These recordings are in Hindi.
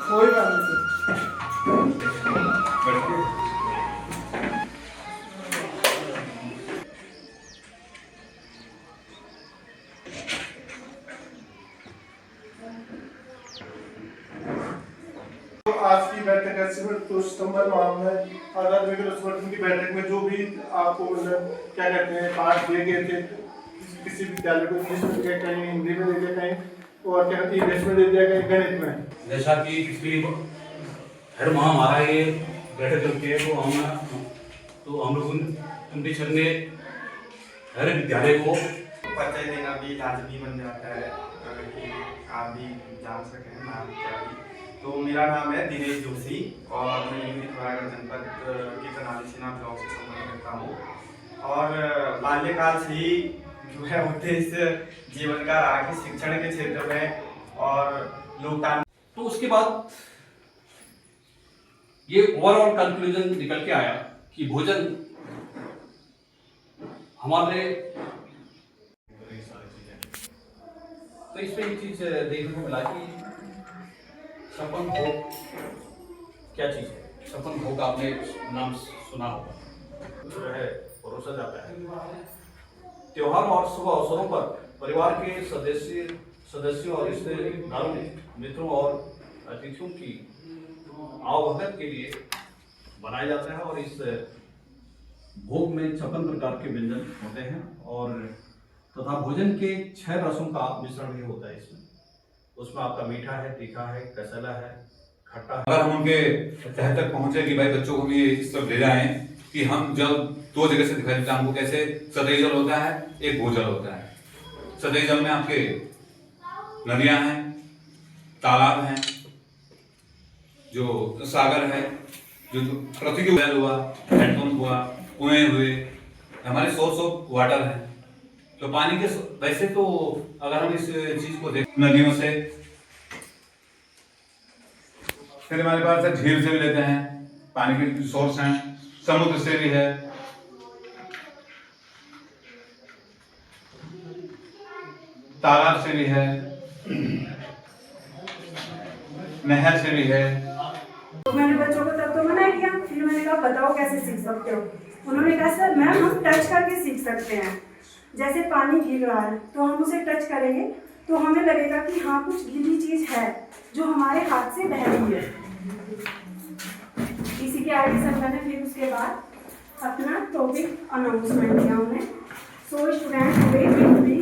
कोई बात नहीं तो आज की बैठक है सिविल तो सितंबर माह में आजाद रेगुलर संगठन की बैठक में जो भी आपको मतलब क्या कहते हैं पाठ दिए गए थे किसी विद्यालय को इंग्लिश में दिया कहीं हिंदी में दिया कहीं और क्या कहते हैं इंग्लिश में दे दिया कहीं गणित में। जैसा कि पिछली हर माह हमारा ये बैठक चलती है तो हम लोग कंडीशन ने हर विद्यालय को परिचय देना भी लाजमी बन जाता है कि आप भी जान सकें नाम क्या भी। तो मेरा नाम है दिनेश जोशी और मैं पिथौरागढ़ जनपद के करनाली सेना ब्लॉक से संबंध रखता हूँ और बाल्यकाल से ही जो है उद्देश्य जीवन का रहा कि शिक्षण के क्षेत्र में और लोकतांत्रिक। तो उसके बाद ये ओवरऑल कंक्लूजन निकल के आया कि भोजन हमारे तो इसमें एक चीज देखने को मिला कि सपन भोग क्या चीज है। सपन भोग आपने नाम सुना होगा, जो है परोसा जाता है त्योहार और शुभ अवसरों पर परिवार के सदस्यों और रिश्तेदारों मित्रों और अतिथियों की आवभगत के लिए बनाया जाता है और इस भोग में 56 प्रकार के व्यंजन होते हैं और तथा भोजन के 6 रसों का मिश्रण भी होता है इसमें। उसमें आपका मीठा है, तीखा है, कसला है, खट्टा है। अगर हम उनके तह तक पहुंचे कि भाई बच्चों को भी इस तरफ ले जाएं कि हम जल 2 जगह से दिखाई देते हैं हमको कैसे। सतही जल होता है, एक भूजल होता है। सतही जल में आपके नदियां हैं, तालाब हैं, जो सागर है, जो पृथ्वी के वेल हुआ, हैंडपंप हुआ, कुएं हुए, हमारे सोर्स ऑफ वाटर है। तो पानी के वैसे तो अगर हम इस चीज को देखें नदियों से, फिर हमारे पास झील से भी लेते हैं, पानी के सोर्स हैं, समुद्र से भी है, तालाब से भी है, नहर से भी है। तो मैंने बच्चों को तब तो मना किया, फिर मैंने कहा बताओ कैसे सीख सकते हो। उन्होंने कहा सर मैम हम टच करके सीख सकते हैं। जैसे पानी गिर रहा है तो हम उसे टच करेंगे तो हमें लगेगा कि हाँ कुछ गीली चीज है जो हमारे हाथ से बह रही है। इसी के आगे सर मैंने फिर उसके बाद अपना टॉपिक अनाउंसमेंट किया उन्हें। So student today will be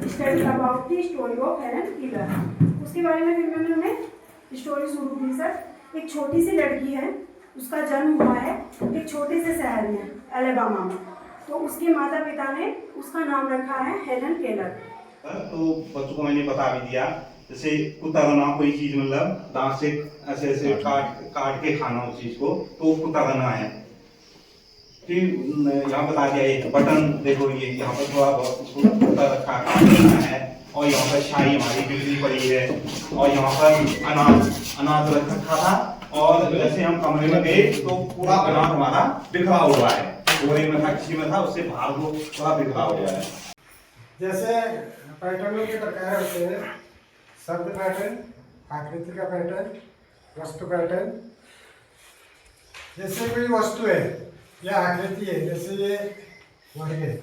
study about the story of Helen Keller. उसके बारे में फिर मैंने उन्हें स्टोरी शुरू की। सर एक छोटी सी लड़की है, उसका जन्म हुआ है एक छोटे से शहर में अलेबामा में। तो उसके माता पिता ने उसका नाम रखा है हेलन केलर। तो बच्चों को मैंने बता भी दिया जैसे कुत्ता बना कोई चीज मतलब दांत से ऐसे ऐसे काट के खाना उस चीज को, तो कुत्ता बना है। फिर यहाँ बता दिया एक बटन देखो, ये यहाँ पर थोड़ा बहुत कुत्ता रखा है और यहाँ पर शाही हमारी बिजली पड़ी है और यहाँ पर अनाज रखा था। और जैसे हम कमरे में गए तो पूरा अनाज हमारा बिखरा हुआ है, बोरे में था किसी में था, उससे बाहर को थोड़ा बिखरा हो गया है। जैसे पैटर्नों के प्रकार होते हैं, शब्द पैटर्न, आकृति का पैटर्न, वस्तु पैटर्न। जैसे कोई वस्तु है या आकृति है, जैसे ये वर्ग है,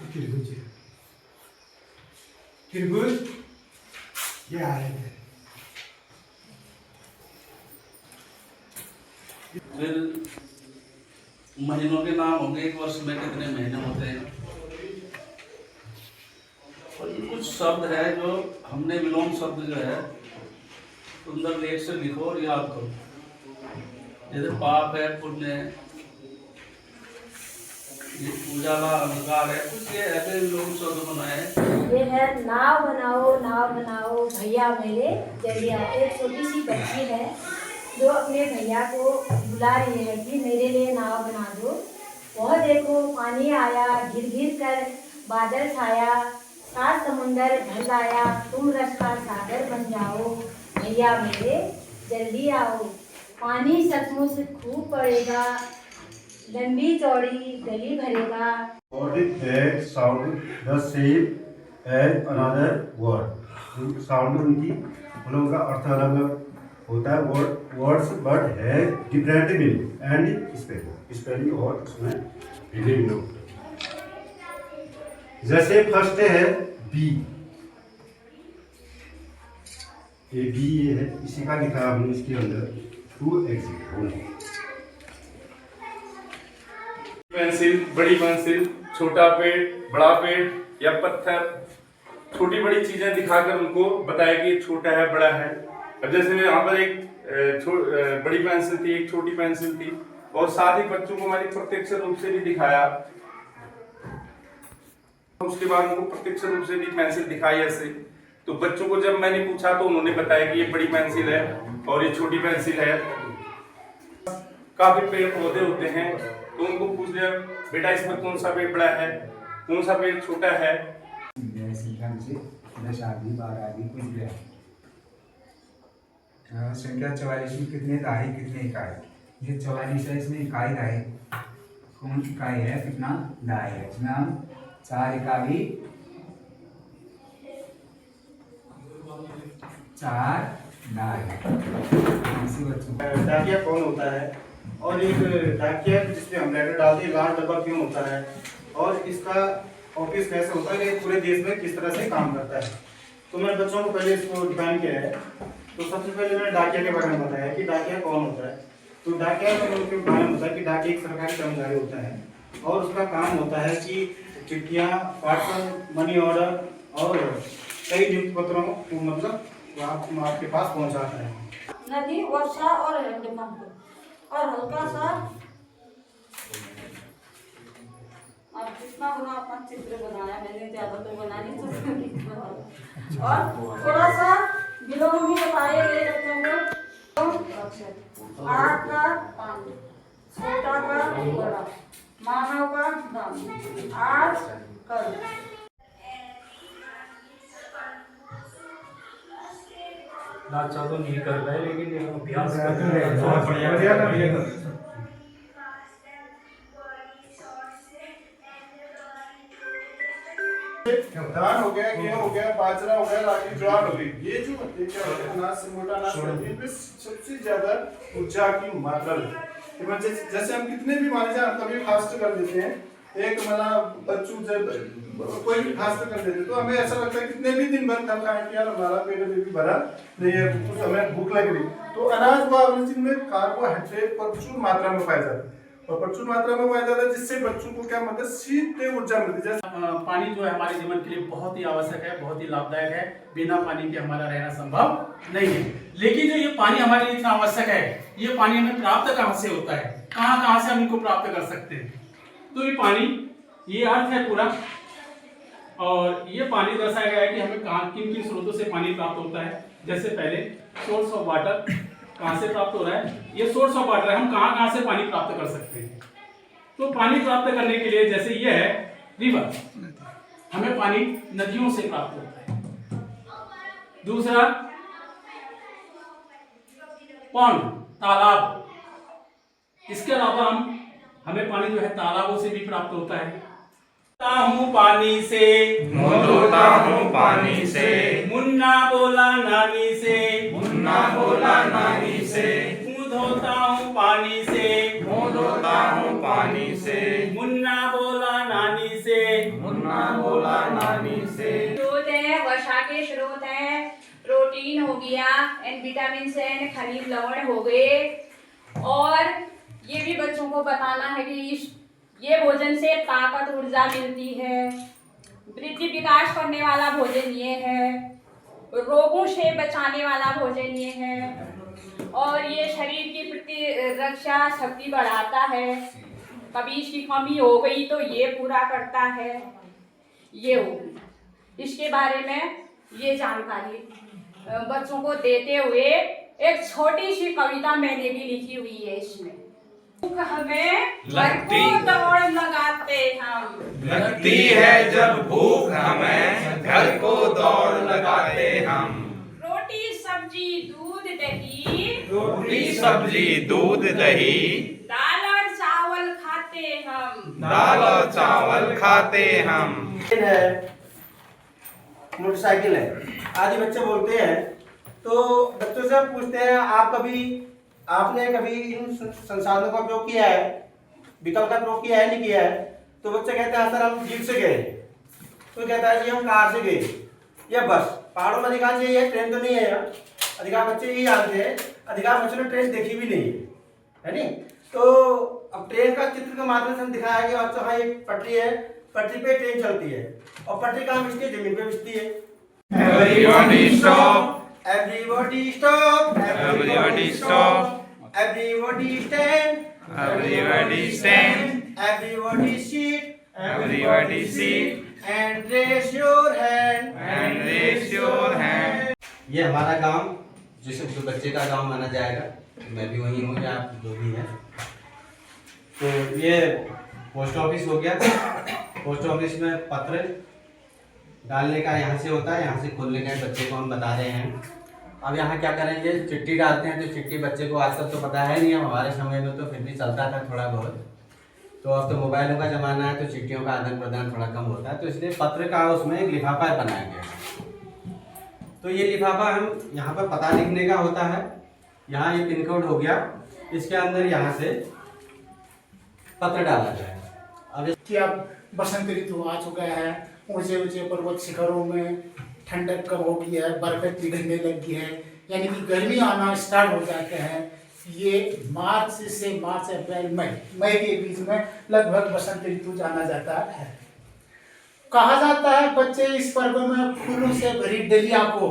त्रिभुज है, त्रिभुज ये आयत है। फिर महीनों के नाम होंगे, एक वर्ष में कितने महीने होते हैं। और कुछ शब्द है जो हमने विलोम शब्द जो है सुंदर लेख से लिखो और याद करो। जैसे पाप है, पुण्य है, ये उजाला अंधकार है, कुछ ये ऐसे विलोम शब्द बनाए हैं। ये है नाव बनाओ भैया मेरे जल्दी आते। एक छोटी सी बच्ची है जो अपने भैया को बुला रही है कि मेरे लिए नाव बना दो। वह देखो पानी आया घिर घिर कर बादल छाया, 7 समुंदर भर लाया, तुम रस का सागर बन जाओ भैया मेरे जल्दी आओ। पानी सचमुच खूब पड़ेगा, लंबी चौड़ी गली भरेगा। Words that sound the same as another word. Sound उनकी उन लोगों का अर्थ अलग होता है वर्ड्स बट है डिफरेंट मीनिंग एंड स्पेलिंग और उसमें मीनिंग नो। जैसे फर्स्ट है बी, ये बी ये है, इसी का लिखा हमने इसके अंदर टू एग्जिट। पेंसिल, बड़ी पेंसिल, छोटा पेड़, बड़ा पेड़ या पत्थर, छोटी बड़ी चीजें दिखाकर उनको बताया कि ये छोटा है बड़ा है। अब जैसे यहाँ पर एक बड़ी पेंसिल थी, एक छोटी पेंसिल थी, और साथ ही बच्चों को मैंने प्रत्यक्ष रूप से भी दिखाया। उसके बाद उनको प्रत्यक्ष रूप से भी पेंसिल दिखाई ऐसे। तो बच्चों को जब मैंने पूछा तो उन्होंने बताया कि ये बड़ी पेंसिल है और ये छोटी पेंसिल है। काफी पेड़ पौधे होते हैं तो उनको पूछ लिया, बेटा इसमें कौन सा पेड़ बड़ा है, कौन सा पेड़ छोटा है। सीखा मुझे 10 आदमी 12 आदमी कुछ गया। संख्या 44 में कितने दाहे कितने इकाई? ये 44 है, इसमें इकाई दाहे कौन इकाई है, कितना दाहे है? इसमें हम 4 इकाई 4 दाहे। डाकिया कौन होता है और एक डाकिया जिसमें हम लेटर डालते हैं लाल डब्बा क्यों होता है और इसका ऑफिस कैसे होता है, ये पूरे देश में किस तरह से काम करता है। तो मैंने बच्चों को पहले इसको डिफाइन किया है। तो सबसे पहले मैंने डाकिया के बारे में बताया कि डाकिया कौन होता है। तो डाकिया के बारे में होता है कि डाकिया एक सरकारी कर्मचारी होता है और उसका काम होता है कि चिट्ठियाँ, पार्सल, मनी ऑर्डर और कई नियुक्त पत्रों को मतलब आपके पास पहुँचाता है। नदी, वर्षा और हैंडपंप और हल्का सा अब कितना बड़ा अपना चित्र बनाया मैंने, ज्यादा तो बना नहीं सकती। और थोड़ा सा विलोम भी बताए गए बच्चों को। आग का पानी, छोटा का बड़ा, मानव का दाम, आज कल। अच्छा तो नहीं कर रहे लेकिन अभ्यास धान हो गया, गेहूं हो गया, बाजरा हो गया, रागी ज्वार हो गई। ये जो क्या होता है अनाज से मोटा अनाज इनमें सबसे ज्यादा ऊर्जा की मात्रा है। जैसे हम कितने भी मान लीजिए कभी फास्ट कर देते हैं, एक मतलब बच्चों जब कोई भी फास्ट कर देते तो हमें ऐसा लगता है कितने भी दिन भर खा खाए कि यार हमारा पेट अभी भी भरा नहीं है, कुछ हमें भूख लग रही। तो अनाज व ऑर्गेनिज्म में कार्बोहाइड्रेट प्रचुर मात्रा में पाया जाता है और प्रचुर मात्रा में पाया जाता है, जिससे बच्चों को क्या मतलब सीधे ऊर्जा मिलती है। पानी जो है हमारे जीवन के लिए बहुत ही आवश्यक है, बहुत ही लाभदायक है। बिना पानी के हमारा रहना संभव नहीं है। लेकिन जो ये पानी हमारे लिए इतना आवश्यक है, ये पानी हमें प्राप्त कहाँ से होता है, कहाँ से हम इनको प्राप्त कर सकते हैं? तो ये पानी, ये अर्थ है पूरा, और ये पानी दर्शाया गया है कि हमें कहाँ किन किन स्रोतों से पानी प्राप्त होता है। जैसे पहले सोर्स ऑफ वाटर कहाँ से प्राप्त हो रहा है, ये सोर्स ऑफ वाटर है, हम कहाँ से पानी प्राप्त कर सकते हैं। तो पानी प्राप्त करने के लिए जैसे ये है रिवर, हमें पानी नदियों से प्राप्त होता है। दूसरा पॉन्ड, तालाब, इसके अलावा हमें पानी जो है तालाबों से भी प्राप्त होता है। हूँ पानी से, धोता हूँ पानी से, मुन्ना बोला नानी से, मुन्ना बोला नानी से, मुँह धोता हूँ पानी से, मुँह धोता हूँ पानी से, मुन्ना बोला नानी से, मुन्ना बोला नानी से। स्रोत है, वर्षा के स्रोत हैं, प्रोटीन हो गया, एंड विटामिन एंड खनिज लवण हो गए। और ये भी बच्चों को बताना है कि ये भोजन से ताकत ऊर्जा मिलती है, वृद्धि विकास करने वाला भोजन ये है, रोगों से बचाने वाला भोजन ये है, और ये शरीर की प्रतिरक्षा शक्ति बढ़ाता है। कभी इसकी कमी हो गई तो ये पूरा करता है। ये होगी इसके बारे में ये जानकारी बच्चों को देते हुए एक छोटी सी कविता मैंने भी लिखी हुई है। इसमें हमें लगती दौड़ लगाते हम, लगती है जब भूख हमें घर को दौड़ लगाते हम। रोटी सब्जी दूध दही, रोटी सब्जी दूध दही, दाल और चावल खाते हम, दाल और चावल खाते हम। मोटरसाइकिल है आदि बच्चे बोलते हैं। तो बच्चों से से पूछते हैं आपने कभी इन संसाधनों का उपयोग किया है, विकल्प का प्रयोग किया है नहीं किया है? तो बच्चे कहते हैं सर हम जीप से गए, कोई कहता है जी हम कार से गए या बस। पहाड़ों में अधिकांश यही है, ट्रेन तो नहीं है। अधिकांश बच्चे यही जानते हैं, अधिकांश बच्चों ने ट्रेन देखी भी नहीं है नहीं। तो अब ट्रेन का चित्र के माध्यम से हम दिखाया कि बच्चों हाँ एक पटरी है, पटरी पे ट्रेन चलती है और पटरी कहाँ बिछती है? जमीन पे बिछती है। Everybody stop. Everybody stop. Everybody stop. Everybody stand. Everybody stand. Everybody sit. Everybody sit. And raise your hand. And raise your hand. ये हमारा गांव जो बच्चे का गांव माना जाएगा, मैं भी वही हूँ या आप जो भी है। तो ये पोस्ट ऑफिस हो गया। पोस्ट ऑफिस में पत्र डालने का यहाँ से होता है, यहाँ से खोलने का बच्चे को हम बता रहे हैं। अब यहाँ क्या करेंगे, चिट्ठी डालते हैं। तो चिट्ठी बच्चे को आजकल तो पता है नहीं, हम हमारे समय में तो फिर भी चलता था थोड़ा बहुत। तो अब तो मोबाइलों का ज़माना है, तो चिट्ठियों का आदान प्रदान थोड़ा कम होता है। तो इसलिए पत्र का उसमें एक लिफाफा बनाया गया है। तो ये लिफाफा हम यहाँ पर पता लिखने का होता है। यहाँ ये पिन कोड हो गया, इसके अंदर यहाँ से पत्र डाला जाएगा। अब कि अब बसंत ऋतु आ चुका है, ऊंचे ऊंचे पर्वत शिखरों में ठंडक कम हो गई है, बर्फें पिघलने लगी है, यानी कि गर्मी आना स्टार्ट हो जाते हैं। ये मार्च अप्रैल मई के बीच में लगभग बसंत ऋतु जाना जाता है। कहा जाता है बच्चे इस पर्व में फूलों से भरी डलिया को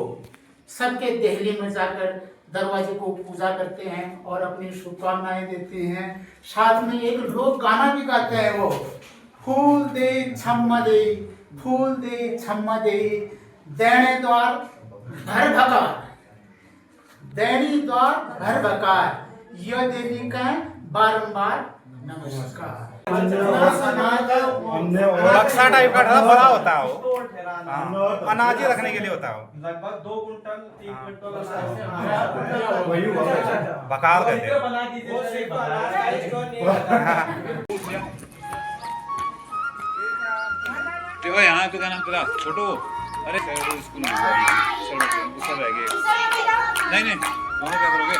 सबके देहली में जाकर दरवाजे को पूजा करते हैं और अपनी शुभकामनाएं देते हैं। साथ में एक लोक गाना भी गाते हैं, वो फूल दे छम्मा दे, फूल दे छम्मा दे, दैने द्वार घर भकार, दैनी द्वार घर भकार, यह देवी का बारंबार नमस्कार। बक्सा टाइप का बड़ा होता है वो, अनाज रखने के लिए होता है, लगभग 2 कुंटल 3 कुंटल बकार कहते हैं। देखो यहाँ तो क्या नाम तेरा छोटू, अरे स्कूल में सब रह गए। नहीं वहाँ क्या करोगे?